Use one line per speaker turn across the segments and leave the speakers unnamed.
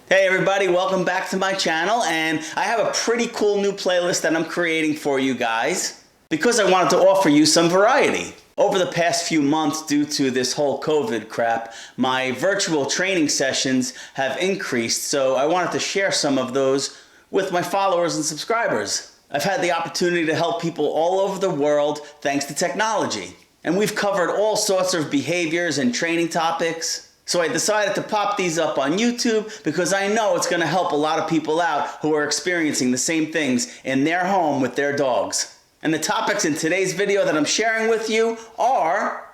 Hey everybody, welcome back to my channel, and I have a pretty cool new playlist that I'm creating for you guys because I wanted to offer you some variety. Over the past few months, due to this whole COVID crap, my virtual training sessions have increased, so I wanted to share some of those with my followers and subscribers. I've had the opportunity to help people all over the world thanks to technology, and we've covered all sorts of behaviors and training topics. So I decided to pop these up on YouTube because I know it's going to help a lot of people out who are experiencing the same things in their home with their dogs. And the topics in today's video that I'm sharing with you are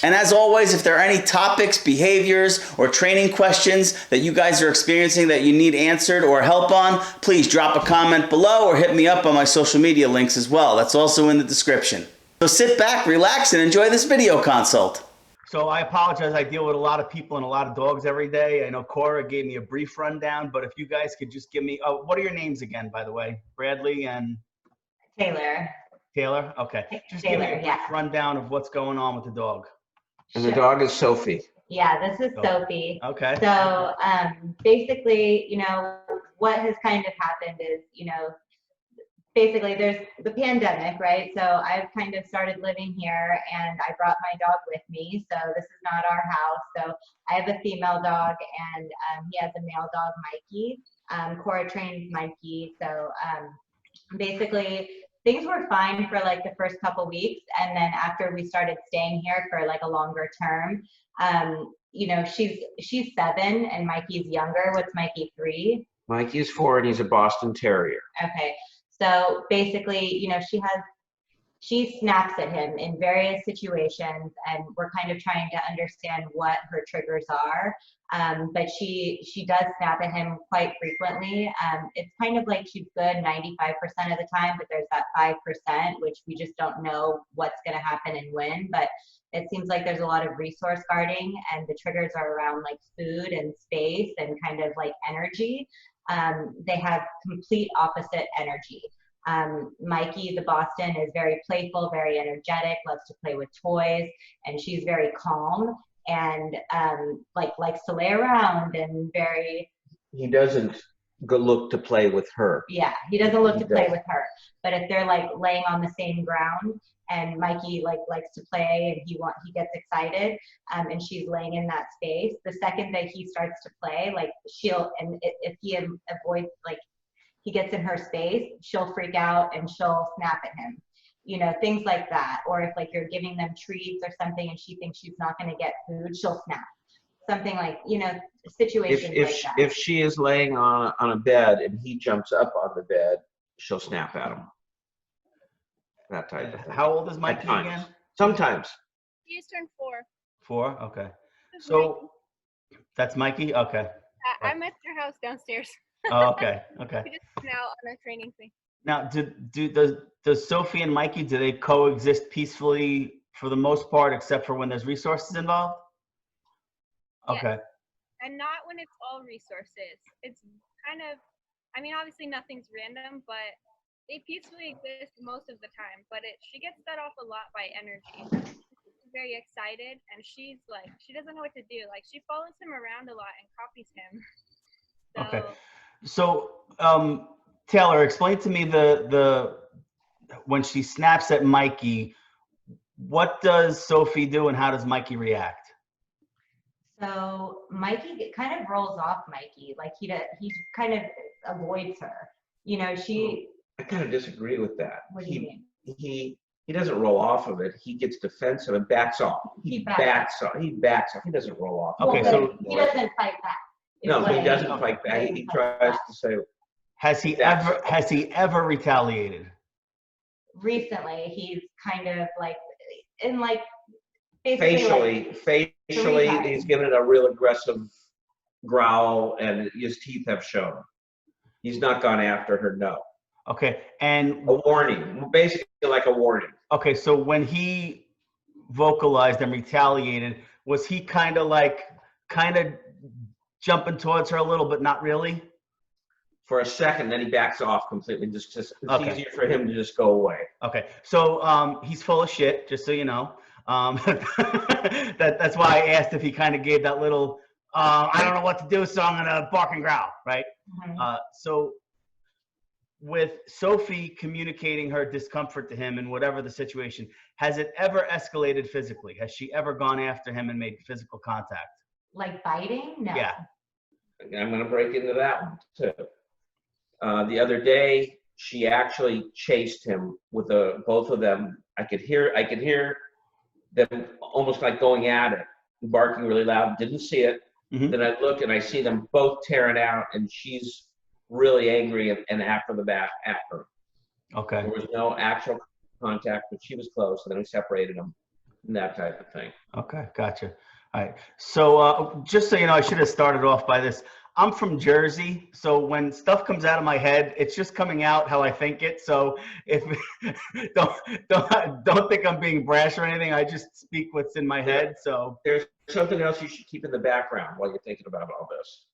and as always, if there are any topics, behaviors, or training questions that you guys are experiencing that you need answered or help on, please drop a comment below or hit me up on my social media links as well. That's also in the description. So sit back, relax, and enjoy this video consult. So I apologize. I deal with a lot of people and a lot of dogs every day. I know Cora gave me a brief rundown, but if you guys could just give me, oh, what are your names again, by the way? Bradley and
Taylor.
Taylor? Okay. Just
Taylor,
give me a brief rundown of what's going on with the dog.
And the dog is Sophie.
Yeah, this is Sophie.
Okay.
So basically, what has kind of happened is, basically there's the pandemic, right? So I've kind of started living here and I brought my dog with me. So this is not our house. So I have a female dog and he has a male dog, Mikey. Cora trains Mikey. So basically things were fine for like the first couple weeks. And then after we started staying here for like a longer term, she's 7 and Mikey's younger. What's Mikey, 3?
Mikey's 4 and he's a Boston Terrier.
Okay. So basically, she snaps at him in various situations and we're kind of trying to understand what her triggers are. But she does snap at him quite frequently. It's kind of like she's good 95% of the time, but there's that 5%, which we just don't know what's going to happen and when. But it seems like there's a lot of resource guarding and the triggers are around like food and space and kind of like energy. They have complete opposite energy. Mikey, the Boston, is very playful, very energetic, loves to play with toys, and she's very calm and likes to lay around and very.
He doesn't look to play with her.
Yeah, he doesn't look to play with her. But if they're like laying on the same ground and Mikey likes to play and he gets excited and she's laying in that space, the second that he starts to play, if he avoids, like he gets in her space, she'll freak out and she'll snap at him, things like that. Or if like you're giving them treats or something and she thinks she's not going to get food, she'll snap. Something like, situations like that.
If she is laying on a bed and he jumps up on the bed, she'll snap at him. That type of thing.
How old is Mikey again?
Sometimes.
He just turned 4.
4? Okay. So that's Mikey? Okay.
I'm at their house downstairs.
Oh, okay. Okay.
We just now on a training thing.
Now, does Sophie and Mikey, do they coexist peacefully for the most part, except for when there's resources involved? Okay.
Yes. And not when it's all resources. It's kind of, obviously nothing's random, but they peacefully exist most of the time. But she gets set off a lot by energy. She's very excited, and she doesn't know what to do. Like, she follows him around a lot and copies him. So,
Okay. So, Taylor, explain to me when she snaps at Mikey, what does Sophie do and how does Mikey react?
So Mikey kind of rolls off Mikey, like he kind of avoids her.
I kind of disagree with that.
What do you mean?
He doesn't roll off of it. He gets defensive and backs off. He backs off. He doesn't roll off.
Okay, so
he doesn't fight back.
No, he doesn't fight back. He tries to say.
Has he ever retaliated?
Recently, he's kind of like in like basically
facially, he's given it a real aggressive growl, and his teeth have shown. He's not gone after her. No.
Okay, and
a warning, basically like a warning.
Okay, so when he vocalized and retaliated, was he kind of jumping towards her a little, but not really?
For a second, then he backs off completely. It's
okay.
easier for him to just go away.
Okay, so he's full of shit, just so you know. That's why I asked if he kind of gave that little, I don't know what to do, so I'm gonna bark and growl, right? So with Sophie communicating her discomfort to him in whatever the situation, has it ever escalated physically? Has she ever gone after him and made physical contact?
Like biting? No.
Yeah.
I'm going to break into that one too. The other day, she actually chased him with both of them. I could hear them almost like going at it, barking really loud. Didn't see it. Then I look and I see them both tearing out, and she's really angry and after the bat at her.
Okay.
There was no actual contact, but she was close, and then we separated them, and that type of thing.
Okay, gotcha. All right. So just so you know, I should have started off by this. I'm from Jersey, so when stuff comes out of my head, it's just coming out how I think it. So if don't think I'm being brash or anything. I just speak what's in my head. So
there's something else you should keep in the background while you're thinking about all this.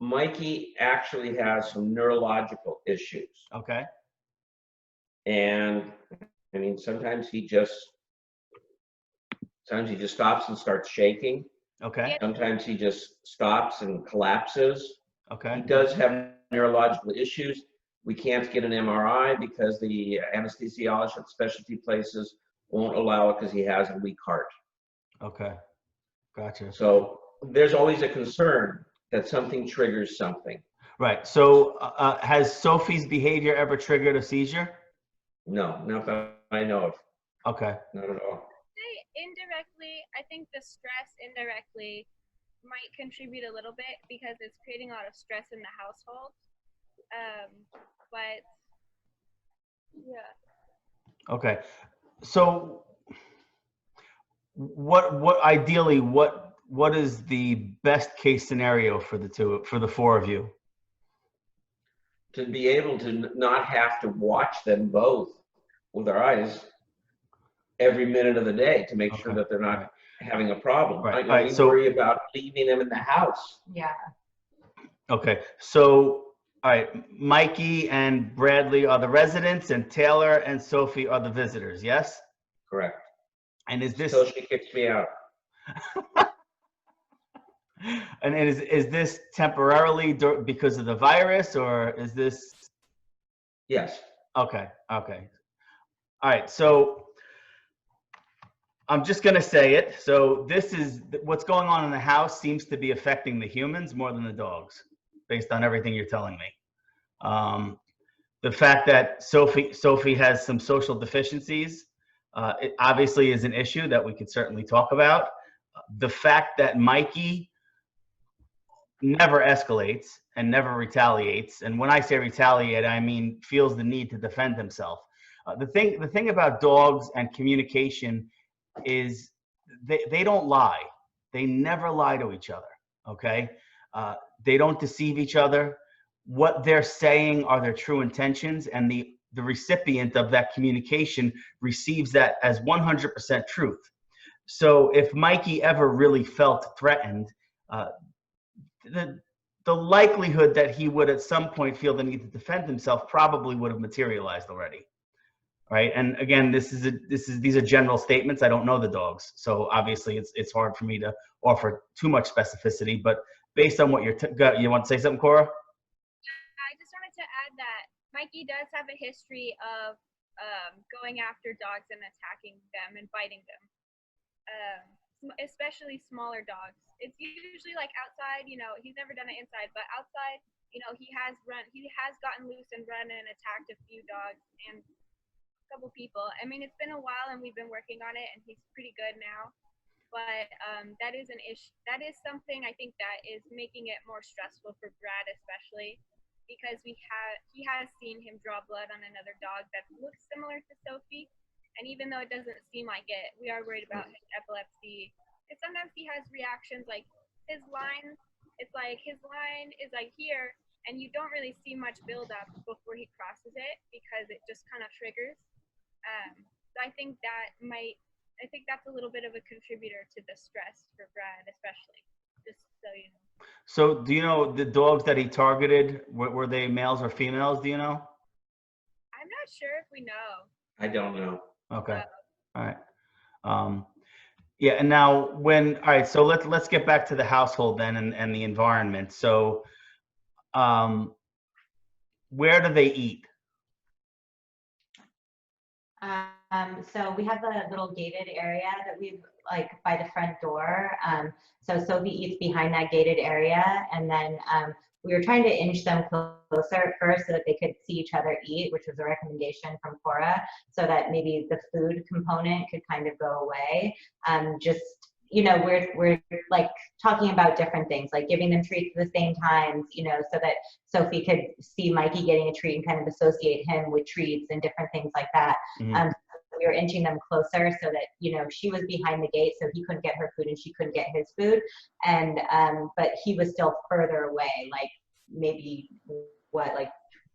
Mikey actually has some neurological issues.
Okay.
And I mean, sometimes he just stops and starts shaking.
Okay.
Sometimes he just stops and collapses.
Okay.
He does have neurological issues. We can't get an MRI because the anesthesiologist at specialty places won't allow it because he has a weak heart.
Okay. Gotcha.
So there's always a concern that something triggers something.
Right. So has Sophie's behavior ever triggered a seizure?
No, not that I know of.
Okay.
Not at all.
Indirectly, I think the stress indirectly might contribute a little bit because it's creating a lot of stress in the household. But yeah.
Okay. So what is the best case scenario for the four of you?
To be able to not have to watch them both with our eyes every minute of the day to make sure that they're not having a problem.
Right.
I worry about leaving them in the house.
Yeah.
Okay. So, all right, Mikey and Bradley are the residents, and Taylor and Sophie are the visitors. Yes.
Correct.
And is this?
So she kicks me out.
And is this temporarily because of the virus, or is this?
Yes.
Okay. Okay. All right. So I'm just going to say it. So this is what's going on in the house seems to be affecting the humans more than the dogs, based on everything you're telling me. The fact that Sophie has some social deficiencies, it obviously is an issue that we could certainly talk about. The fact that Mikey never escalates and never retaliates. And when I say retaliate, I mean feels the need to defend himself. The thing about dogs and communication is they don't lie. They never lie to each other. Okay. They don't deceive each other. What they're saying are their true intentions, and the recipient of that communication receives that as 100% truth. So if Mikey ever really felt threatened, the likelihood that he would at some point feel the need to defend himself probably would have materialized already. Right. And again, these are general statements. I don't know the dogs, so obviously it's hard for me to offer too much specificity. But based on what you want to say something, Cora?
I just wanted to add that Mikey does have a history of going after dogs and attacking them and biting them, especially smaller dogs. It's usually like outside. He's never done it inside, but outside, he has gotten loose and run and attacked a few dogs and couple people. I mean, it's been a while and we've been working on it, and he's pretty good now. But that is an issue. That is something I think that is making it more stressful for Brad, especially because he has seen him draw blood on another dog that looks similar to Sophie, and even though it doesn't seem like it, we are worried about his epilepsy. And sometimes he has reactions like his line. It's like his line is like here, and you don't really see much buildup before he crosses it because it just kind of triggers. So I think that's a little bit of a contributor to the stress for Brad, especially, just so you know.
So do you know the dogs that he targeted, were they males or females? Do you know?
I'm not sure if we know.
I don't know.
Okay. All right. Yeah, and now all right, so let's get back to the household then and the environment. So, where do they eat?
So we have a little gated area that we've like by the front door. So Sophie eats behind that gated area, and then we were trying to inch them closer at first so that they could see each other eat, which was a recommendation from Cora, so that maybe the food component could kind of go away. Just we're like talking about different things, like giving them treats at the same times, so that Sophie could see Mikey getting a treat and kind of associate him with treats and different things like that.
Mhm.
We were inching them closer so that she was behind the gate, so he couldn't get her food and she couldn't get his food, and but he was still further away, like maybe like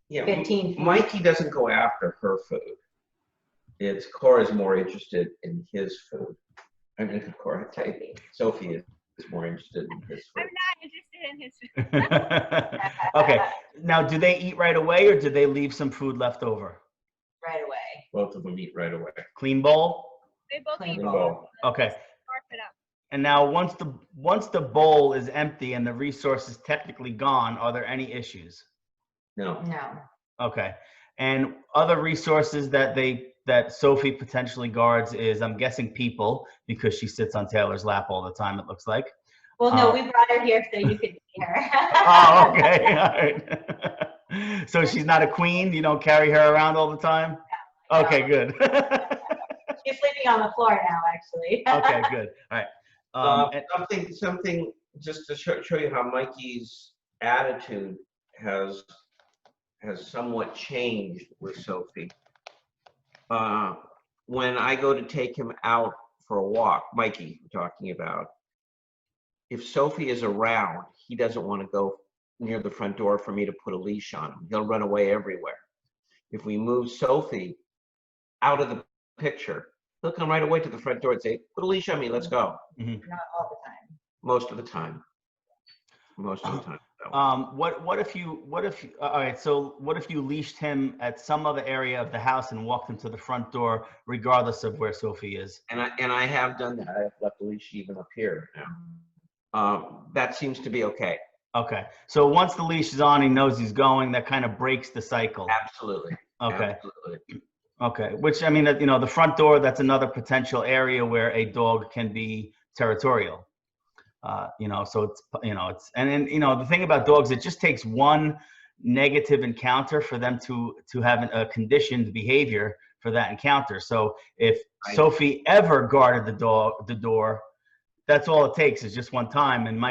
15 feet.
Mikey doesn't go after her food. It's Cora's more interested in his food. I mean, Cora, Sophie is more interested in his food.
I'm not interested in his food.
Okay. Now, do they eat right away, or do they leave some food left over?
Right away.
Both of them eat right away.
Clean bowl?
They both
Clean
eat
bowl.
Okay.
Scarf it up.
And now, once the bowl is empty and the resource is technically gone, are there any issues?
No.
Okay. And other resources that Sophie potentially guards is, I'm guessing, people, because she sits on Taylor's lap all the time, it looks like.
Well, no, we brought her here so you could see her.
Oh, okay. All right. So she's not a queen? You don't carry her around all the time?
No,
Okay, good.
She's sleeping on the floor now, actually.
Okay, good. All right.
Something just to show you how Mikey's attitude has somewhat changed with Sophie. When I go to take him out for a walk, Mikey, we're talking about, if Sophie is around, he doesn't want to go near the front door for me to put a leash on him. He'll run away everywhere. If we move Sophie out of the picture, he'll come right away to the front door and say, put a leash on me, let's go.
Mhm.
Not all the time.
Most of the time.
What if you all right, so what if you leashed him at some other area of the house and walked him to the front door regardless of where Sophie is?
And I have done that. I've left the leash even up here now. That seems to be okay.
Okay. So once the leash is on, he knows he's going, that kind of breaks the cycle.
Absolutely.
Okay.
Absolutely.
Okay. Which, I mean, the front door, that's another potential area where a dog can be territorial. So it's and then the thing about dogs, it just takes one negative encounter for them to have a conditioned behavior for that encounter. So if Sophie ever guarded the door, that's all it takes is just one time. And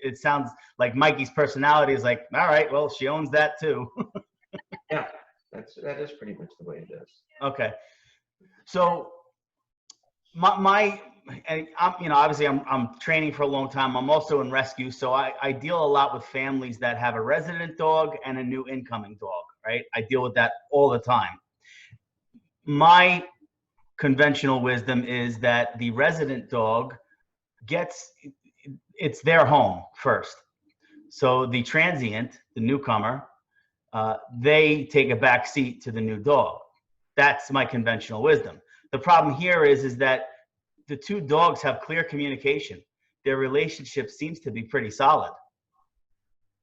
it sounds like Mikey's personality is like, all right, well, she owns that too.
Yeah, that is pretty much the way it is.
Okay. So and obviously I'm training for a long time. I'm also in rescue. So I deal a lot with families that have a resident dog and a new incoming dog, right? I deal with that all the time. My conventional wisdom is that the resident dog it's their home first. So the transient, the newcomer, they take a back seat to the new dog. That's my conventional wisdom. The problem here is that the two dogs have clear communication. Their relationship seems to be pretty solid.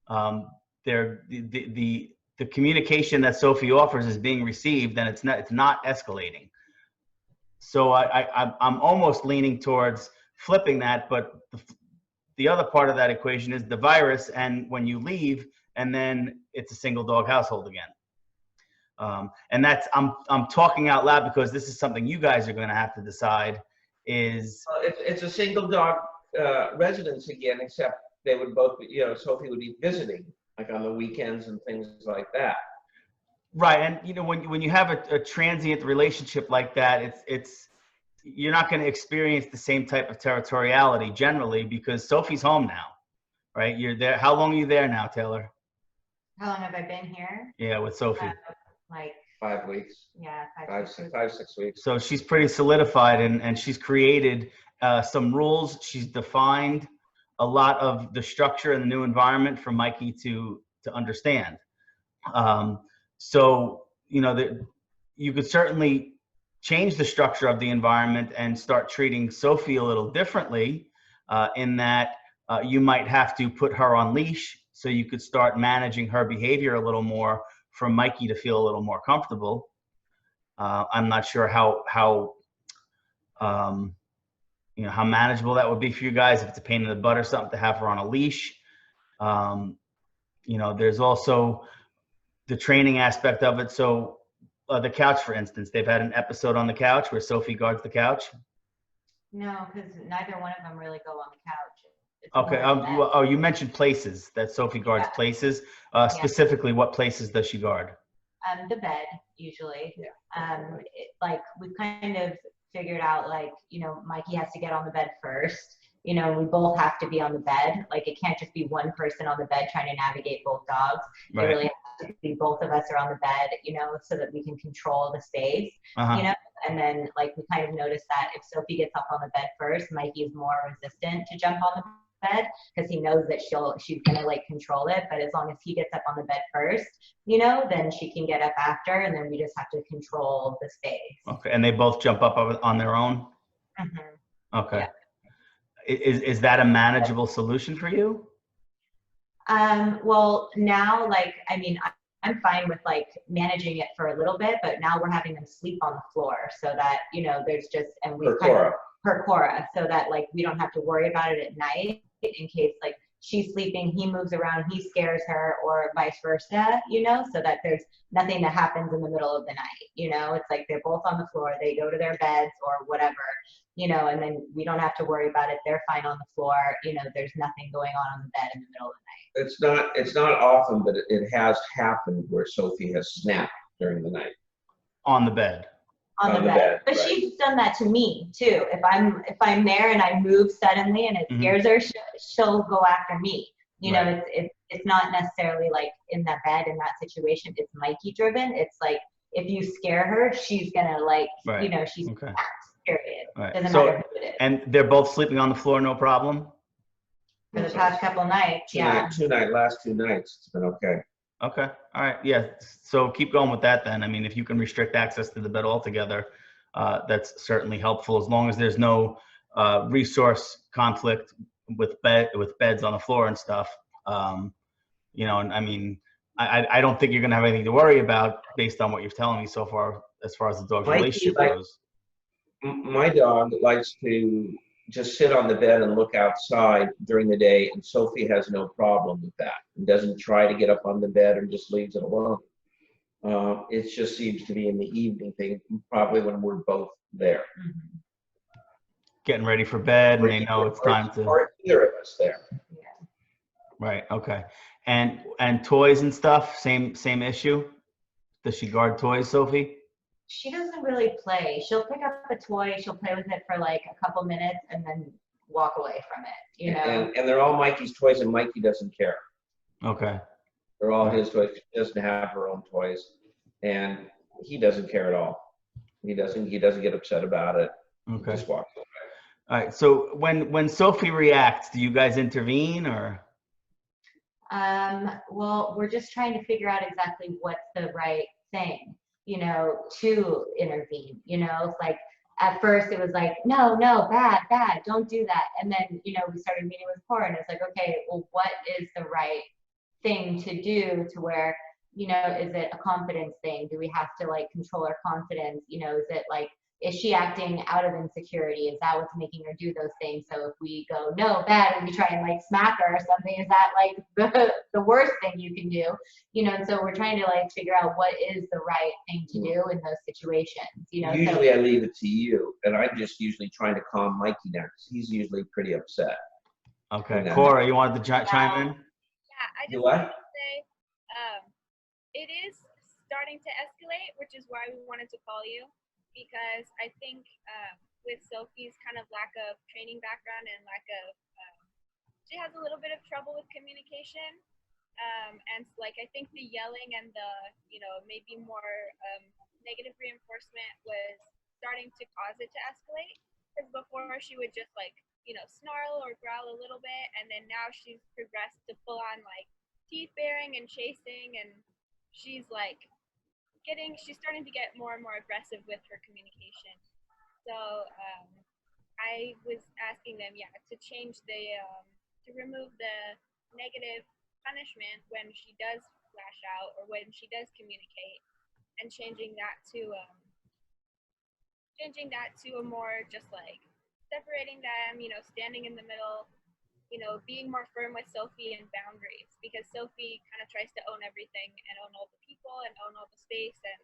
The communication that Sophie offers is being received, and it's not escalating. So I'm almost leaning towards flipping that, but the other part of that equation is the virus, and when you leave, and then it's a single dog household again. And that's I'm talking out loud because this is something you guys are going to have to decide.
It's a single dog residence again, except they would both be, Sophie would be visiting like on the weekends and things like that.
Right, and when you have a transient relationship like that, it's you're not going to experience the same type of territoriality generally because Sophie's home now, right? You're there. How long are you there now, Taylor?
How long have I been here?
Yeah, with Sophie.
Like
5 weeks.
Yeah,
5-6 weeks.
So she's pretty solidified, and she's created some rules. She's defined a lot of the structure in the new environment for Mikey to understand. So you could certainly change the structure of the environment and start treating Sophie a little differently, in that you might have to put her on leash so you could start managing her behavior a little more for Mikey to feel a little more comfortable. I'm not sure how how manageable that would be for you guys, if it's a pain in the butt or something to have her on a leash. There's also the training aspect of it. So the couch, for instance, they've had an episode on the couch where Sophie guards the couch.
No, because neither one of them really go on the couch. It's
Okay.
more the bed.
You mentioned places, that Sophie guards
Yeah.
places. Specifically, what places does she guard?
The bed usually.
Yeah.
Like we've kind of figured out, like, Mikey has to get on the bed first. We both have to be on the bed. Like, it can't just be one person on the bed trying to navigate both dogs.
Right.
It really has to be both of us are on the bed, so that we can control the space. And then, like, we kind of noticed that if Sophie gets up on the bed first, Mikey is more resistant to jump on the bed because he knows that she's gonna like control it. But as long as he gets up on the bed first, then she can get up after, and then we just have to control the space.
Okay. And they both jump up on their own?
Mm-hmm.
Okay.
Yeah.
Is that a manageable solution for you?
Well, now, like, I mean, I'm fine with like managing it for a little bit, but now we're having them sleep on the floor so that, there's just, and we per Cora, so that like we don't have to worry about it at night in case like she's sleeping, he moves around, he scares her, or vice versa, so that there's nothing that happens in the middle of the night. It's like they're both on the floor, they go to their beds or whatever, and then we don't have to worry about it. They're fine on the floor. There's nothing going on the bed in the middle of the night.
It's not often, but it has happened where Sophie has snapped during the night.
On the bed.
On the bed. But
right.
She's done that to me too. If I'm there and I move suddenly and it scares her, she'll go after me.
Right.
It's not necessarily like in that bed in that situation. It's Mikey driven. It's like if you scare her, she's gonna like she's
okay.
Period.
Right.
Doesn't matter who it is.
And they're both sleeping on the floor, no problem?
For the past couple nights,
last 2 nights, it's been okay.
Okay. All right. Yeah. So keep going with that then. I mean, if you can restrict access to the bed altogether, that's certainly helpful, as long as there's no resource conflict with beds on the floor and stuff. And I mean, I don't think you're going to have anything to worry about based on what you're telling me so far, as far as the dog's relationship goes.
My dog likes to just sit on the bed and look outside during the day, and Sophie has no problem with that and doesn't try to get up on the bed or just leaves it alone. It just seems to be in the evening thing, probably when we're both there.
Mm-hmm.
Getting ready for bed, and they know it's time to.
Or either of us there.
Yeah.
Right. Okay. And toys and stuff, same issue. Does she guard toys, Sophie?
She doesn't really play. She'll pick up a toy, she'll play with it for like a couple minutes and then walk away from it,
And they're all Mikey's toys, and Mikey doesn't care.
Okay.
They're all his toys. She doesn't have her own toys, and he doesn't care at all. He doesn't get upset about it.
Okay.
He just walks away.
All right. So when Sophie reacts, do you guys intervene or?
Well, we're just trying to figure out exactly what's the right thing, to intervene. Like at first it was like, no, bad, don't do that. And then, we started meeting with Cora, and it's like, okay, well, what is the right thing to do to where, is it a confidence thing? Do we have to like control our confidence? Is it like, is she acting out of insecurity? Is that what's making her do those things? So if we go, no, bad, and we try and like smack her or something, is that like the worst thing you can do? And so we're trying to like figure out what is the right thing to do in those situations.
Usually I leave it to you, and I'm just usually trying to calm Mikey down because he's usually pretty upset.
Okay. Cora, you wanted to chime in?
Yeah, I just
what?
wanted to say it is starting to escalate, which is why we wanted to call you. Because I think with Sophie's kind of lack of training background and lack of, she has a little bit of trouble with communication. And like, I think the yelling and the, maybe more negative reinforcement was starting to cause it to escalate. Because before she would just like, snarl or growl a little bit. And then now she's progressed to full on like teeth baring and chasing. And she's like, she's starting to get more and more aggressive with her communication. So I was asking them, to change to remove the negative punishment when she does lash out or when she does communicate, and changing that to a more just like separating them, standing in the middle, being more firm with Sophie and boundaries, because Sophie kind of tries to own everything and own all the people and own all the space, and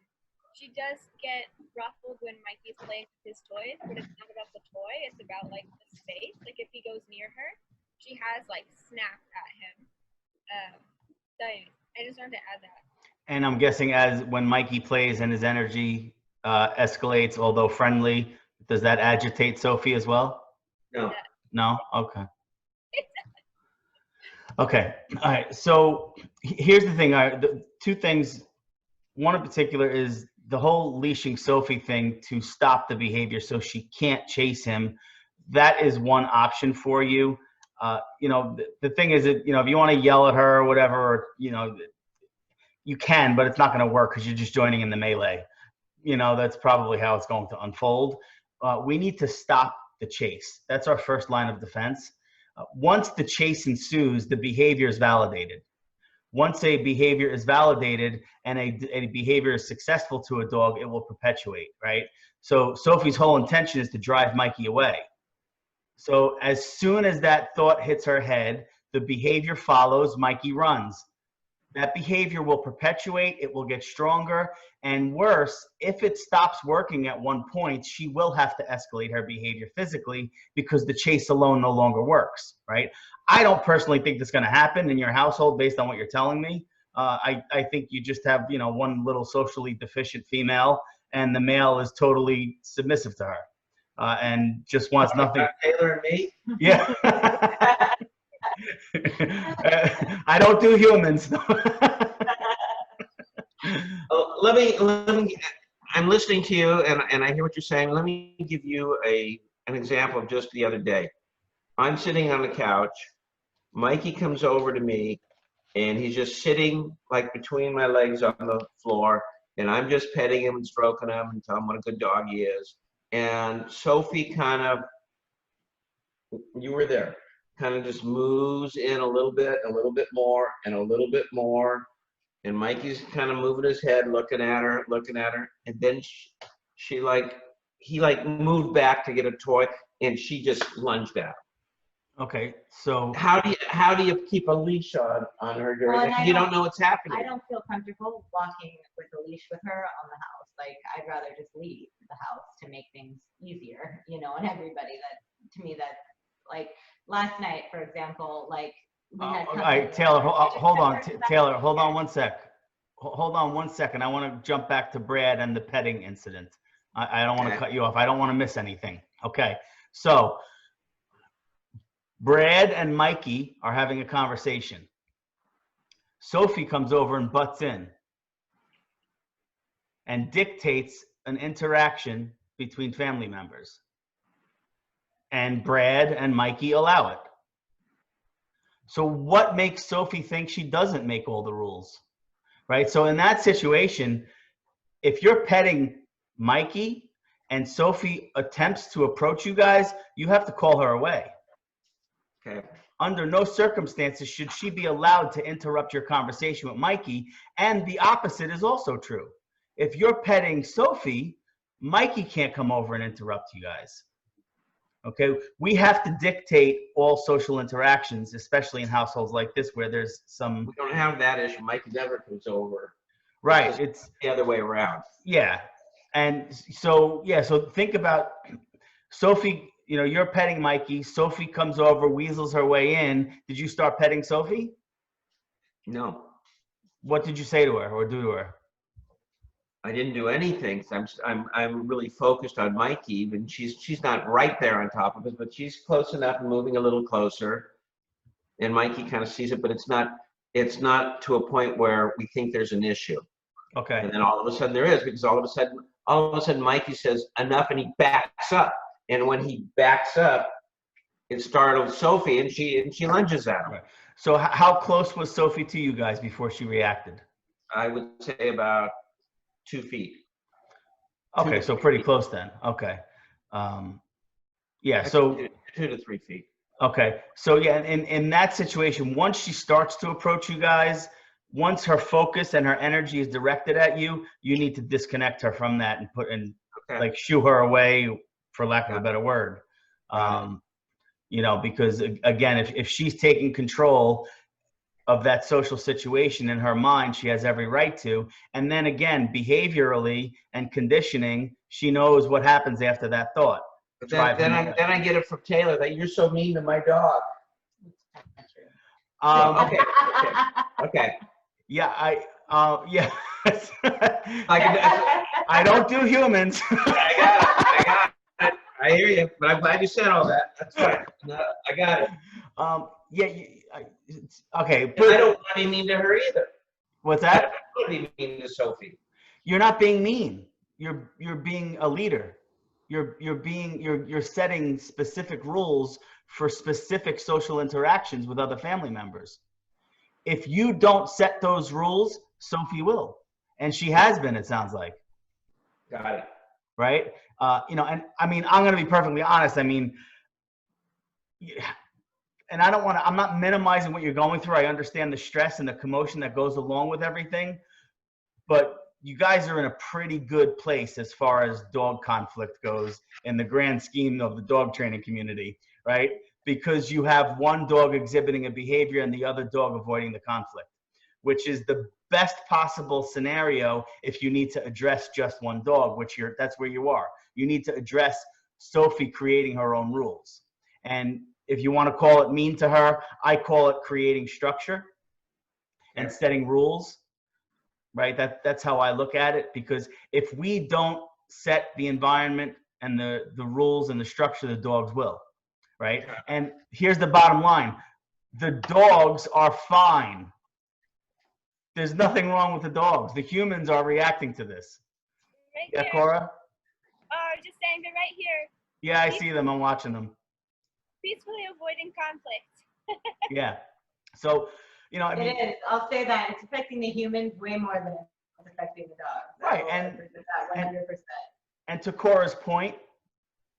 she does get ruffled when Mikey's playing with his toys, but it's not about the toy, it's about like the space. Like if he goes near her, she has like snapped at him. So I just wanted to add that. And
I'm guessing as when Mikey plays and his energy escalates, although friendly, does that agitate Sophie as well?
No.
No? Okay. Okay. All right. So here's the thing. The two things. One in particular is the whole leashing Sophie thing to stop the behavior so she can't chase him. That is one option for you. The thing is that, if you want to yell at her or whatever, you can, but it's not going to work because you're just joining in the melee. That's probably how it's going to unfold. We need to stop the chase. That's our first line of defense. Once the chase ensues, the behavior is validated. Once a behavior is validated and a behavior is successful to a dog, it will perpetuate, right? So Sophie's whole intention is to drive Mikey away. So as soon as that thought hits her head, the behavior follows, Mikey runs. That behavior will perpetuate, it will get stronger, and worse, if it stops working at one point, she will have to escalate her behavior physically because the chase alone no longer works, right? I don't personally think that's going to happen in your household based on what you're telling me. I think you just have, one little socially deficient female, and the male is totally submissive to her and just wants nothing.
Taylor and me?
Yeah. I don't do humans.
Let me. I'm listening to you, and I hear what you're saying. Let me give you an example of just the other day. I'm sitting on the couch. Mikey comes over to me, and he's just sitting like between my legs on the floor, and I'm just petting him and stroking him and telling him what a good dog he is. And Sophie you were there, kind of just moves in a little bit more, and a little bit more. And Mikey's kind of moving his head, looking at her. And then he moved back to get a toy, and she just lunged out.
Okay, so
how do you keep a leash on her during that? You don't know what's happening.
I don't feel comfortable walking with a leash with her on the house. Like, I'd rather just leave the house to make things easier, and everybody to me that, like, last night, for example, like, we had
all right, Taylor, hold on. Taylor, hold on one sec. Hold on 1 second. I want to jump back to Brad and the petting incident. I don't want to cut you off. I don't want to miss anything. Okay, so Brad and Mikey are having a conversation. Sophie comes over and butts in and dictates an interaction between family members. And Brad and Mikey allow it. So what makes Sophie think she doesn't make all the rules, right? So in that situation, if you're petting Mikey and Sophie attempts to approach you guys, you have to call her away.
Okay.
Under no circumstances should she be allowed to interrupt your conversation with Mikey. And the opposite is also true. If you're petting Sophie, Mikey can't come over and interrupt you guys. Okay, we have to dictate all social interactions, especially in households like this where there's some.
We don't have that issue. Mikey never comes over.
Right, it's
the other way around.
Yeah, and so think about Sophie. You're petting Mikey. Sophie comes over, weasels her way in. Did you start petting Sophie?
No.
What did you say to her or do to her?
I didn't do anything. I'm really focused on Mikey, and she's not right there on top of us, but she's close enough and moving a little closer. And Mikey kind of sees it, but it's not to a point where we think there's an issue.
Okay.
And then all of a sudden there is, because all of a sudden Mikey says enough, and he backs up. And when he backs up, it startled Sophie, and she lunges at him.
Right. So how close was Sophie to you guys before she reacted?
I would say about 2 feet.
Okay, so pretty close then. Okay. Yeah, so
2 to 3 feet.
okay. So yeah, in that situation, once she starts to approach you guys, once her focus and her energy is directed at you, you need to disconnect her from that and
Okay.
like shoo her away, for lack of a better word.
Got
You know, because again, if she's taking control of that social situation in her mind, she has every right to. And then again, behaviorally and conditioning, she knows what happens after that thought.
But then I get it from Taylor that you're so mean to my dog. Okay. Okay.
Yeah, yeah.
I
I don't do humans.
got it. I hear you, but I'm glad you said all that. That's fine. No, I got it.
Yeah. Okay.
And I don't want to be mean to her either.
What's
I
that?
don't want to be mean to Sophie.
You're not being mean. You're being a leader. You're setting specific rules for specific social interactions with other family members. If you don't set those rules, Sophie will, and she has been. It sounds like.
Got it.
Right. You know, and I mean, I'm going to be perfectly honest. I mean, yeah, and I don't want to, I'm not minimizing what you're going through. I understand the stress and the commotion that goes along with everything, but you guys are in a pretty good place as far as dog conflict goes in the grand scheme of the dog training community, right? Because you have one dog exhibiting a behavior and the other dog avoiding the conflict, which is the best possible scenario if you need to address just one dog, that's where you are. You need to address Sophie creating her own rules. And if you want to call it mean to her, I call it creating structure and setting rules, right? That's how I look at it, because if we don't set the environment and the rules and the structure, the dogs will, right? And here's the bottom line. The dogs are fine. There's nothing wrong with the dogs. The humans are reacting to this.
Right
Yeah,
here.
Cora?
Oh, just saying they're right here.
Yeah, I see them. I'm watching them.
Peacefully avoiding conflict.
Yeah. So, you know, I mean,
It is. I'll say that it's affecting the humans way more than it's affecting the dogs.
Right,
I will
and-
agree with that 100%.
and to Cora's point,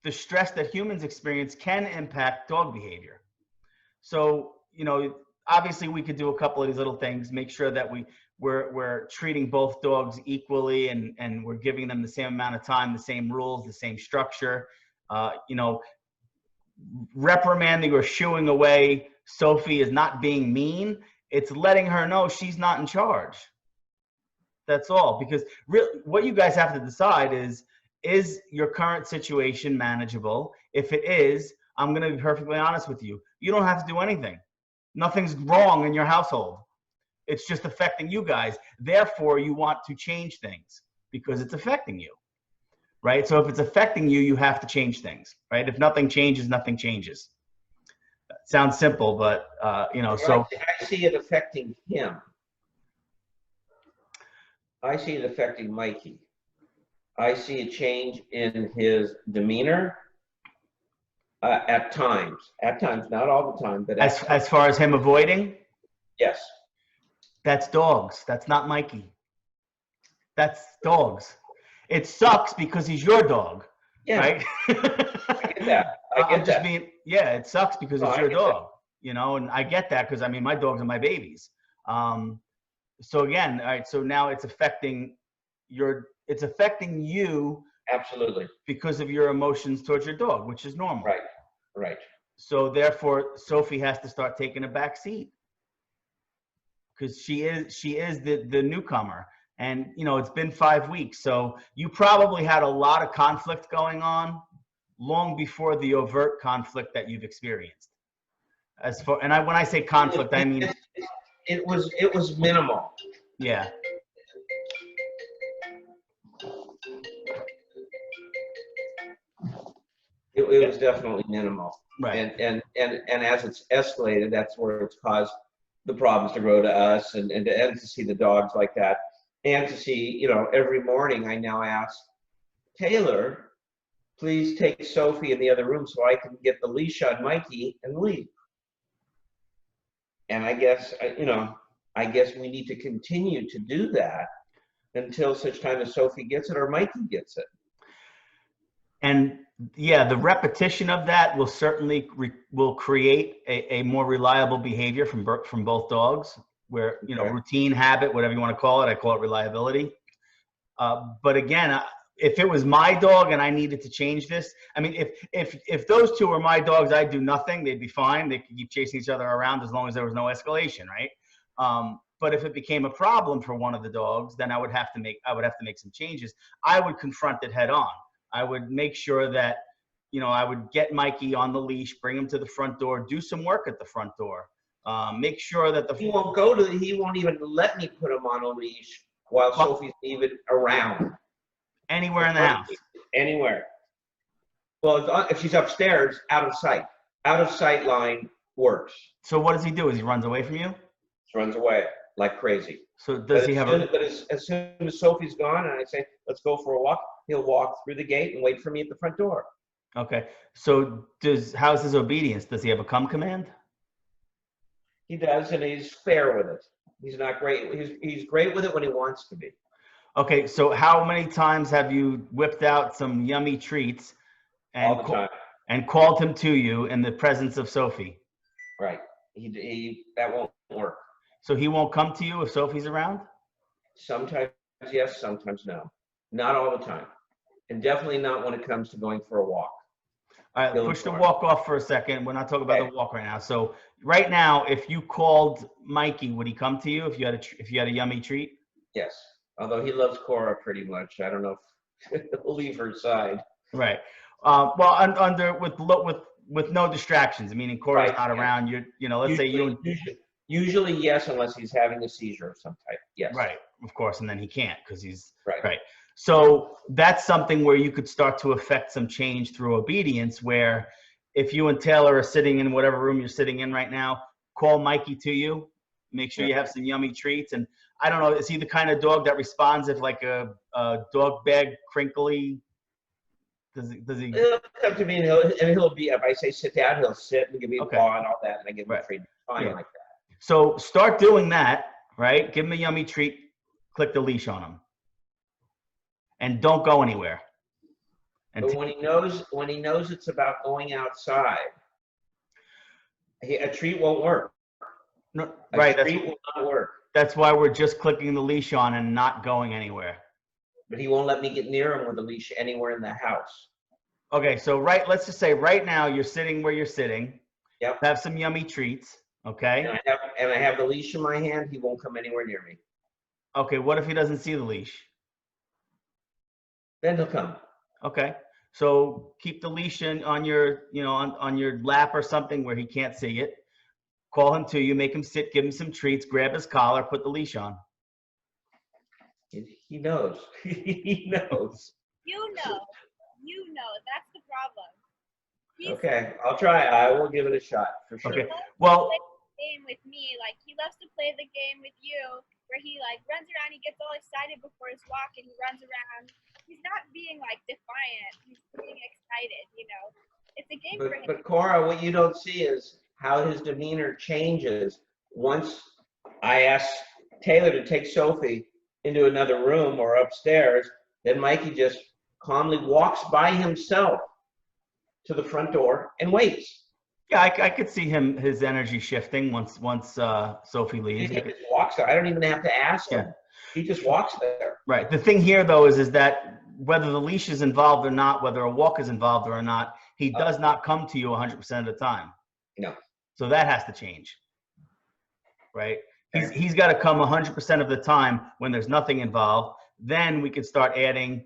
the stress that humans experience can impact dog behavior. So, you know, obviously we could do a couple of these little things, make sure that we're treating both dogs equally and we're giving them the same amount of time, the same rules, the same structure. You know, reprimanding or shooing away Sophie is not being mean. It's letting her know she's not in charge. That's all. Because really, what you guys have to decide is your current situation manageable? If it is, I'm going to be perfectly honest with you. You don't have to do anything. Nothing's wrong in your household. It's just affecting you guys. Therefore, you want to change things because it's affecting you, right? So if it's affecting you, you have to change things, right? If nothing changes, nothing changes. Sounds simple, but you know, so
I see it affecting him. I see it affecting Mikey. I see a change in his demeanor at times. At times, not all the time, but
as far as him avoiding,
yes.
that's dogs. That's not Mikey. That's dogs. It sucks because he's your dog,
Yeah,
right?
I get that. I get that.
Yeah, it sucks because
No,
it's
I
your
get
dog, you know, and I get that because I mean, my dogs are my babies. So again, all right, so now it's affecting it's affecting you
Absolutely.
because of your emotions towards your dog, which is normal.
Right. Right.
So therefore, Sophie has to start taking a back seat because she is the newcomer. And, you know, it's been 5 weeks. So you probably had a lot of conflict going on long before the overt conflict that you've experienced. When I say conflict, I mean,
it was minimal.
yeah.
It was definitely minimal.
Right.
And as it's escalated, that's where it's caused the problems to grow to us and to see the dogs like that. And to see, you know, every morning I now ask Taylor, please take Sophie in the other room so I can get the leash on Mikey and leave. And I guess, you know, I guess we need to continue to do that until such time as Sophie gets it or Mikey gets it.
And yeah, the repetition of that will certainly will create a more reliable behavior from both dogs, where, you know,
Okay.
routine, habit, whatever you want to call it. I call it reliability. But again, if it was my dog and I needed to change this, I mean, if those two were my dogs, I'd do nothing. They'd be fine. They could keep chasing each other around as long as there was no escalation, right? But if it became a problem for one of the dogs, then I would have to make some changes. I would confront it head on. I would make sure that, you know, I would get Mikey on the leash, bring him to the front door, do some work at the front door. Make sure that
He won't even let me put him on a leash while Sophie's even around.
Anywhere in the house.
Anywhere. Well, if she's upstairs, out of sight. Out of sight line works.
So what does he do? Is he runs away from you?
She runs away like crazy.
So does he have
But as soon as Sophie's gone and I say, let's go for a walk, he'll walk through the gate and wait for me at the front door.
Okay. So how's his obedience? Does he have a come command?
He does, and he's fair with it. He's not great. He's great with it when he wants to be.
Okay. So how many times have you whipped out some yummy treats
All the time.
and called him to you in the presence of Sophie?
Right. That won't work.
So he won't come to you if Sophie's around?
Sometimes yes, sometimes no. Not all the time. And definitely not when it comes to going for a walk.
All right, push the walk off for a second. We're not talking about the walk right now. So right now, if you called Mikey, would he come to you if you had a yummy treat?
Yes. Although he loves Cora pretty much. I don't know if he'll leave her side.
Right. With no distractions. I mean, Cora's not around. You know, let's say you.
Usually yes, unless he's having a seizure of some type. Yes.
Right. Of course, and then he can't because he's
right.
So that's something where you could start to affect some change through obedience, where if you and Taylor are sitting in whatever room you're sitting in right now, call Mikey to you, make sure you have some yummy treats. And I don't know, is he the kind of dog that responds if like a dog bag crinkly? Does he?
He'll come to me and he'll be, if I say sit down, he'll sit and give me a paw and all that, and I give him a treat. Fine like that.
So start doing that, right? Give him a yummy treat, click the leash on him. And don't go anywhere.
But when he knows it's about going outside, a treat won't work.
No,
a treat will not work.
That's why we're just clicking the leash on and not going anywhere.
But he won't let me get near him with a leash anywhere in the house.
Okay, so let's just say right now you're sitting where you're sitting.
Yep.
Have some yummy treats. Okay.
And I have the leash in my hand. He won't come anywhere near me.
Okay. What if he doesn't see the leash?
Then he'll come.
Okay. So keep the leash on your, on your lap or something where he can't see it. Call him to you, make him sit, give him some treats, grab his collar, put the leash on.
He knows. He knows.
You know. That's the problem.
Okay, I'll try. I will give it a shot for sure.
Okay. Well,
play the game with me, like he loves to play the game with you, where he like runs around, he gets all excited before his walk, and he runs around. He's not being like defiant. He's being excited. It's a game for him.
But Cora, what you don't see is how his demeanor changes once I ask Taylor to take Sophie into another room or upstairs. Then Mikey just calmly walks by himself to the front door and waits.
Yeah, I could see his energy shifting once Sophie leaves.
He just walks there. I don't even have to ask him. Yeah. He just walks there.
Right. The thing here, though, is that whether the leash is involved or not, whether a walk is involved or not, he does not come to you 100% of the time.
No.
So that has to change. Right. He's got to come 100% of the time when there's nothing involved. Then we could start adding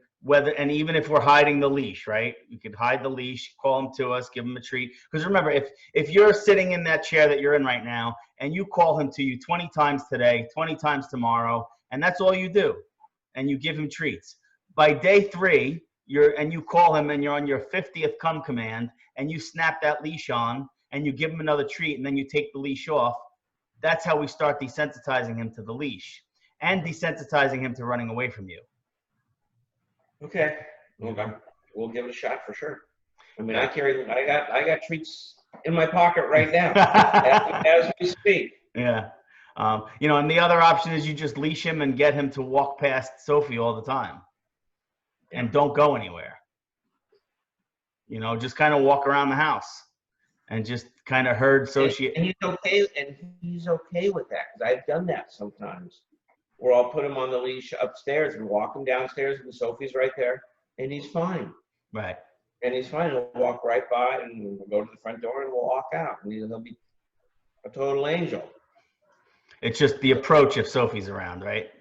and even if we're hiding the leash, right? You could hide the leash, call him to us, give him a treat. Because remember, if you're sitting in that chair that you're in right now and you call him to you 20 times today, 20 times tomorrow, and that's all you do, and you give him treats. By day 3, you call him and you're on your 50th come command and you snap that leash on and you give him another treat and then you take the leash off. That's how we start desensitizing him to the leash and desensitizing him to running away from you.
Okay. We'll give it a shot for sure. I mean, I got treats in my pocket right now as we speak.
Yeah. You know, and the other option is you just leash him and get him to walk past Sophie all the time and don't go anywhere. You know, just kind of walk around the house and just kind of herd associate.
And he's okay with that, because I've done that sometimes, where I'll put him on the leash upstairs and walk him downstairs, and Sophie's right there, and he's fine.
Right.
And he's fine. He'll walk right by, and we'll go to the front door, and we'll walk out, and he'll be a total angel.
It's just the approach if Sophie's around, right?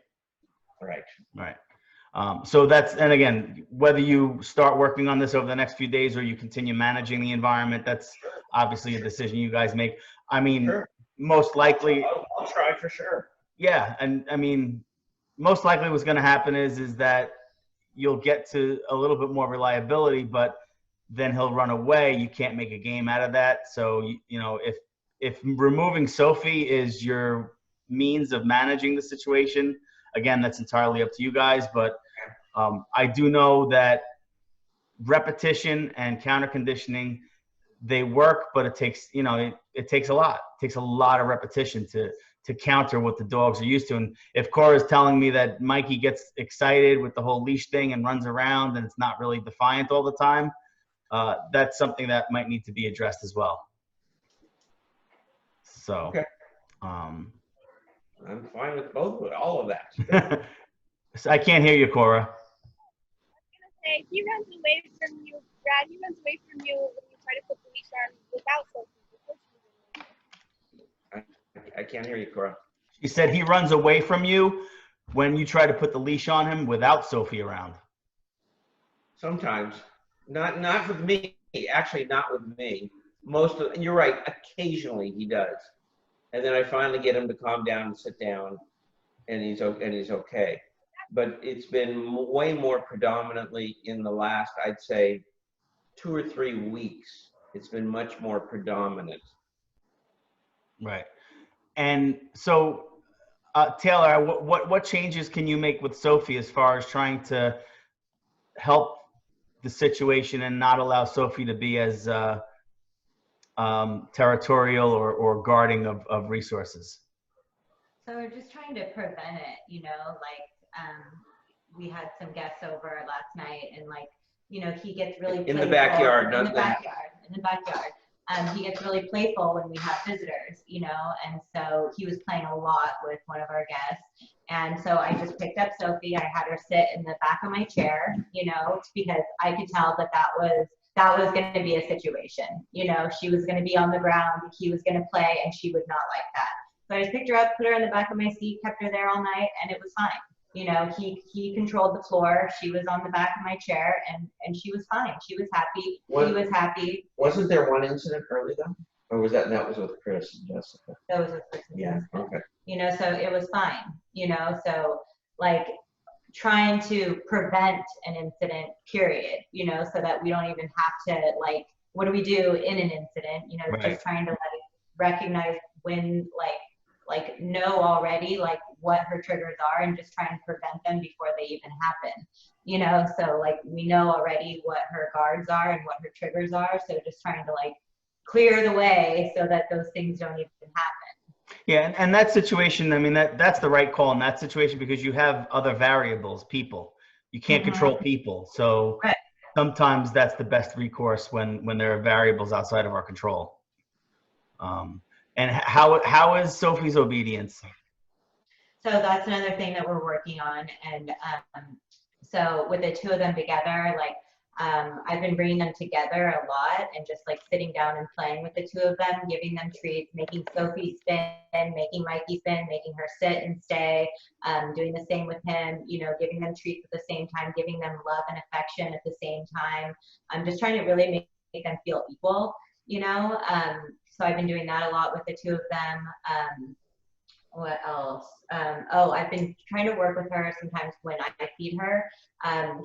Right.
Right. So that's, and again, whether you start working on this over the next few days or you continue managing the environment, that's obviously a decision you guys make. I mean,
Sure.
most likely.
I'll try for sure.
Yeah. And I mean, most likely what's going to happen is that you'll get to a little bit more reliability, but then he'll run away. You can't make a game out of that. So, you know, if removing Sophie is your means of managing the situation, again, that's entirely up to you guys. But I do know that repetition and counter conditioning, they work, but it takes, you know, it takes a lot. It takes a lot of repetition to counter what the dogs are used to. And if Cora's telling me that Mikey gets excited with the whole leash thing and runs around and it's not really defiant all the time, that's something that might need to be addressed as well. So,
okay. I'm fine with all of that.
So I can't hear you, Cora.
I was gonna say, he runs away from you, Brad. He runs away from you when you try to put the leash on without Sophie.
I can't hear you, Cora.
She said he runs away from you when you try to put the leash on him without Sophie around.
Sometimes, not with me. Actually, not with me. And you're right. Occasionally he does, and then I finally get him to calm down and sit down, and he's okay. But it's been way more predominantly in the last, I'd say, 2 or 3 weeks. It's been much more predominant.
Right. And so, Taylor, what changes can you make with Sophie as far as trying to help the situation and not allow Sophie to be as territorial or guarding of resources?
So we're just trying to prevent it, you know, like we had some guests over last night and like, you know, he gets really
in
playful.
the backyard,
in the backyard. He gets really playful when we have visitors, you know, and so he was playing a lot with one of our guests. And so I just picked up Sophie. I had her sit in the back of my chair, you know, because I could tell that was going to be a situation. You know, she was going to be on the ground, he was going to play, and she would not like that. So I just picked her up, put her in the back of my seat, kept her there all night, and it was fine. You know, he controlled the floor. She was on the back of my chair, and she was fine. She was happy. He was happy.
Wasn't there one incident early though? Or was that with Chris and Jessica?
That was with Chris and Jessica.
Okay.
You know, so it was fine. You know, so like trying to prevent an incident, period, you know, so that we don't even have to, like, what do we do in an incident? You know,
Right.
Just trying to like recognize when, like know already like what her triggers are and just try and prevent them before they even happen, you know. So like we know already what her guards are and what her triggers are, so just trying to like clear the way so that those things don't even happen.
Yeah, and that situation, I mean, that's the right call in that situation, because you have other variables, people. You can't control people. So
Right.
Sometimes that's the best recourse when there are variables outside of our control. And how is Sophie's obedience?
So that's another thing that we're working on. And so with the two of them together, like I've been bringing them together a lot and just like sitting down and playing with the two of them, giving them treats, making Sophie spin, making Mikey spin, making her sit and stay, doing the same with him, you know, giving them treats at the same time, giving them love and affection at the same time. I'm just trying to really make them feel equal, you know. So I've been doing that a lot with the two of them. What else? I've been trying to work with her sometimes when I feed her,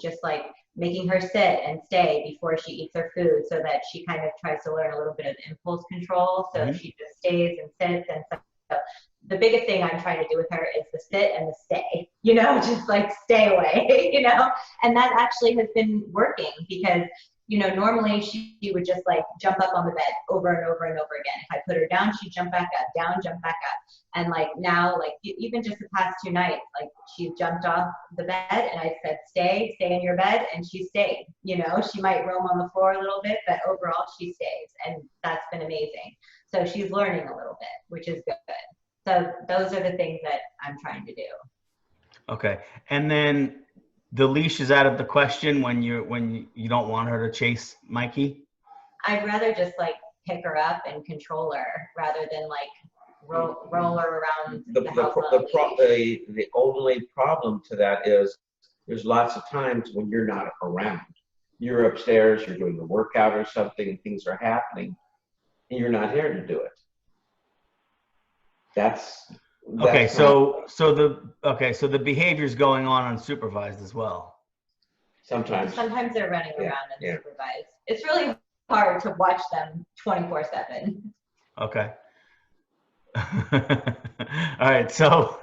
just like making her sit and stay before she eats her food, so that she kind of tries to learn a little bit of impulse control. So she just stays and sits. And so the biggest thing I'm trying to do with her is the sit and the stay, you know, just like stay away, you know. And that actually has been working because, normally she would just like jump up on the bed over and over and over again. If I put her down, she'd jump back up, down, jump back up. And like now, like even just the past 2 nights, like she jumped off the bed and I said, stay in your bed. And she stayed, she might roam on the floor a little bit, but overall she stays. And that's been amazing. So she's learning a little bit, which is good. So those are the things that I'm trying to do.
Okay. And then the leash is out of the question when you don't want her to chase Mikey?
I'd rather just like pick her up and control her rather than like roll her around the house on a leash.
The only problem to that is there's lots of times when you're not around. You're upstairs, you're doing a workout or something, and things are happening, and you're not here to do it. That's
Okay, so the behavior's going on unsupervised as well.
Sometimes
they're running around unsupervised. It's really hard to watch them 24/7.
Okay. All right, so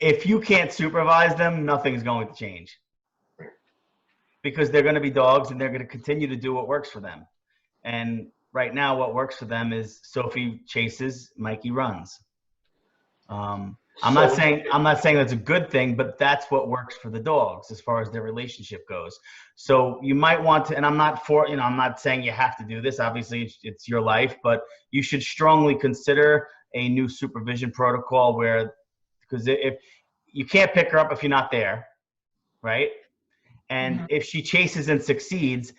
if you can't supervise them, nothing's going to change. Because they're going to be dogs and they're going to continue to do what works for them. And right now what works for them is Sophie chases, Mikey runs. I'm not saying that's a good thing, but that's what works for the dogs as far as their relationship goes. So you might want to, and I'm not saying you have to do this. Obviously, it's your life, but you should strongly consider a new supervision protocol because if you can't pick her up if you're not there, right? And if she chases and succeeds,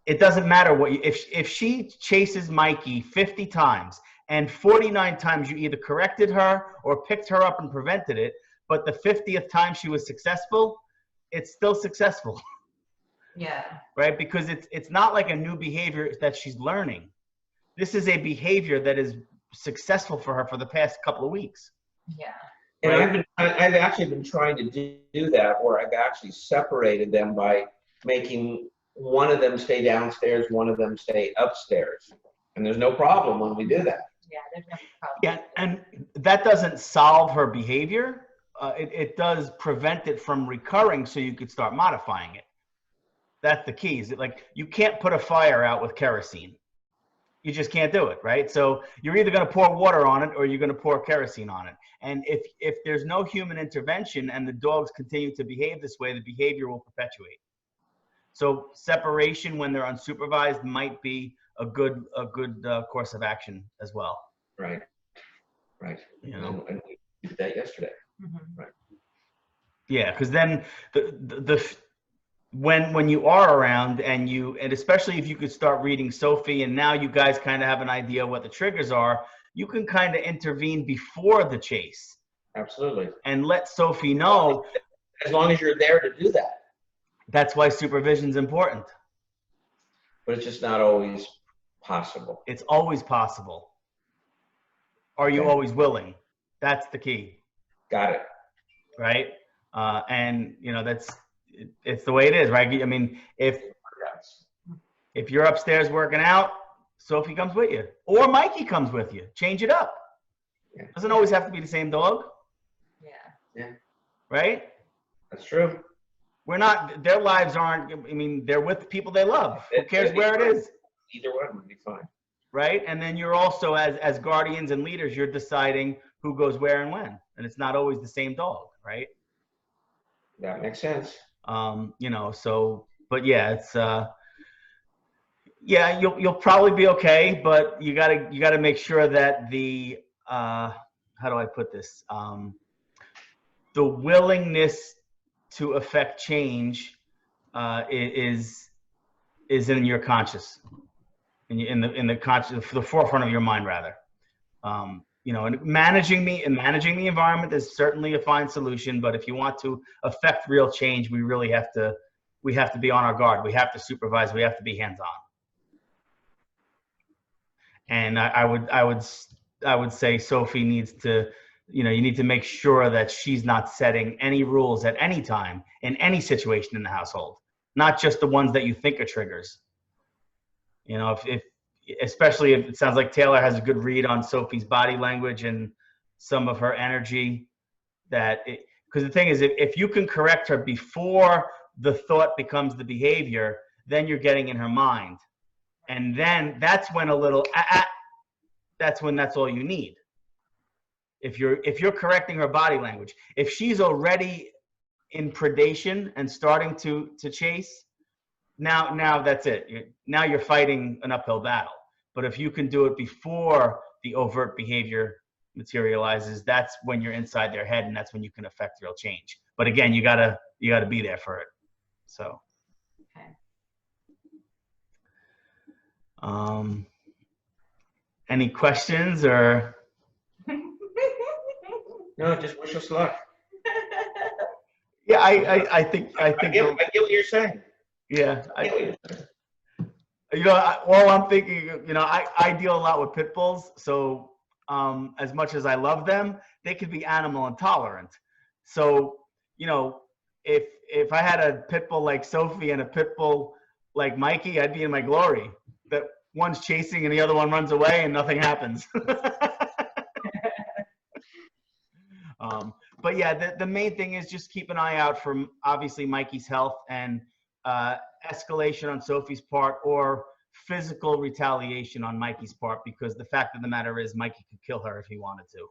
it doesn't matter if she chases Mikey 50 times and 49 times you either corrected her or picked her up and prevented it, but the 50th time she was successful, it's still successful.
Yeah.
Right? Because it's not like a new behavior that she's learning. This is a behavior that is successful for her for the past couple of weeks.
Yeah.
And I've actually been trying to do that, where I've actually separated them by making one of them stay downstairs, one of them stay upstairs. And there's no problem when we do that.
Yeah, there's no problem.
Yeah, and that doesn't solve her behavior. It does prevent it from recurring, so you could start modifying it. That's the key. Is like you can't put a fire out with kerosene. You just can't do it, right? So you're either going to pour water on it or you're going to pour kerosene on it. And if there's no human intervention and the dogs continue to behave this way, the behavior will perpetuate. So separation when they're unsupervised might be a good course of action as well.
Right. And we did that yesterday.
Mm-hmm.
Right.
Yeah, because then when you are around and especially if you could start reading Sophie and now you guys kind of have an idea what the triggers are, you can kind of intervene before the chase.
Absolutely.
And let Sophie know.
As long as you're there to do that.
That's why supervision's important.
But it's just not always possible.
It's always possible. Are you always willing? That's the key.
Got it.
Right? And it's the way it is, right? I mean, if you're upstairs working out, Sophie comes with you. Or Mikey comes with you. Change it up.
Yeah.
Doesn't always have to be the same dog.
Yeah.
Right?
That's true.
Their lives aren't, they're with people they love. Who cares where it is?
Either one would be fine.
Right? And then you're also, as guardians and leaders, you're deciding who goes where and when. And it's not always the same dog, right?
That makes sense.
But yeah, it's, you'll probably be okay, but you gotta make sure that the, how do I put this? The willingness to affect change is in your conscious, in the conscious, the forefront of your mind rather. And managing the environment is certainly a fine solution, but if you want to affect real change, we have to be on our guard. We have to supervise. We have to be hands-on. And I would say Sophie needs to, you need to make sure that she's not setting any rules at any time in any situation in the household, not just the ones that you think are triggers. Especially if it sounds like Taylor has a good read on Sophie's body language and some of her energy, because the thing is, if you can correct her before the thought becomes the behavior, then you're getting in her mind. And then that's when a little, that's when that's all you need. If you're correcting her body language, if she's already in predation and starting to chase, now that's it. Now you're fighting an uphill battle. But if you can do it before the overt behavior materializes, that's when you're inside their head, and that's when you can affect real change. But again, you gotta be there for it. So.
Okay.
Any questions or?
No, just wish us luck.
Yeah, I think
I get what you're saying.
yeah.
I get what you're saying.
All I'm thinking, I deal a lot with pit bulls, so as much as I love them, they could be animal intolerant. So, if I had a pit bull like Sophie and a pit bull like Mikey, I'd be in my glory. That one's chasing and the other one runs away and nothing happens. But yeah, the main thing is just keep an eye out for obviously Mikey's health and escalation on Sophie's part or physical retaliation on Mikey's part, because the fact of the matter is Mikey could kill her if he wanted to.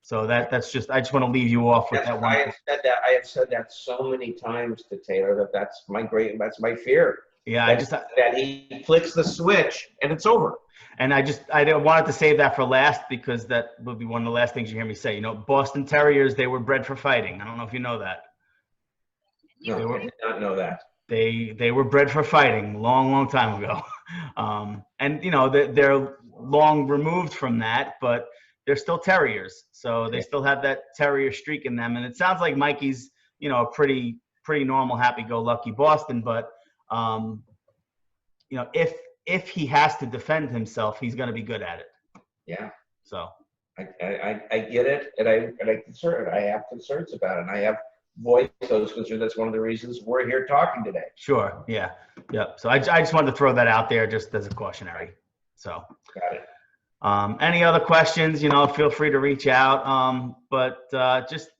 So that's just, I just want to leave you off with that one.
I have said that so many times to Taylor that's my fear.
Yeah,
that he flicks the switch and it's over.
And I wanted to save that for last because that would be one of the last things you hear me say. Boston Terriers, they were bred for fighting. I don't know if you know that.
No, I did not know that.
They were bred for fighting long time ago. And they're long removed from that, but they're still terriers. So they still have that terrier streak in them. And it sounds like Mikey's, a pretty normal, happy-go-lucky Boston, but if he has to defend himself, he's going to be good at it.
Yeah.
So
I get it, and I have concerns about it, and I have voiced those concerns. That's one of the reasons we're here talking today.
Sure. Yeah. Yep. So I just wanted to throw that out there just as a cautionary. So.
Got it.
Any other questions? Feel free to reach out. But just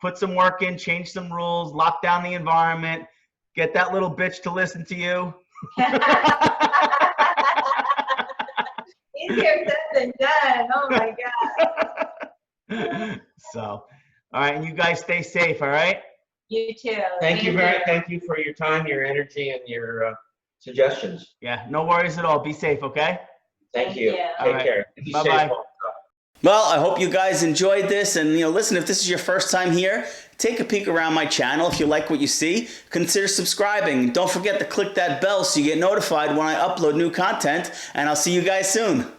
put some work in, change some rules, lock down the environment, get that little bitch to listen to you.
Easier said than done. Oh my God.
So, all right, and you guys stay safe. All right.
You too.
Thank you for your time, your energy, and your suggestions.
Yeah, no worries at all. Be safe. Okay.
Thank you.
All
Take care.
Bye-bye. Well, I hope you guys enjoyed this. And, listen, if this is your first time here, take a peek around my channel. If you like what you see, consider subscribing. Don't forget to click that bell so you get notified when I upload new content. And I'll see you guys soon.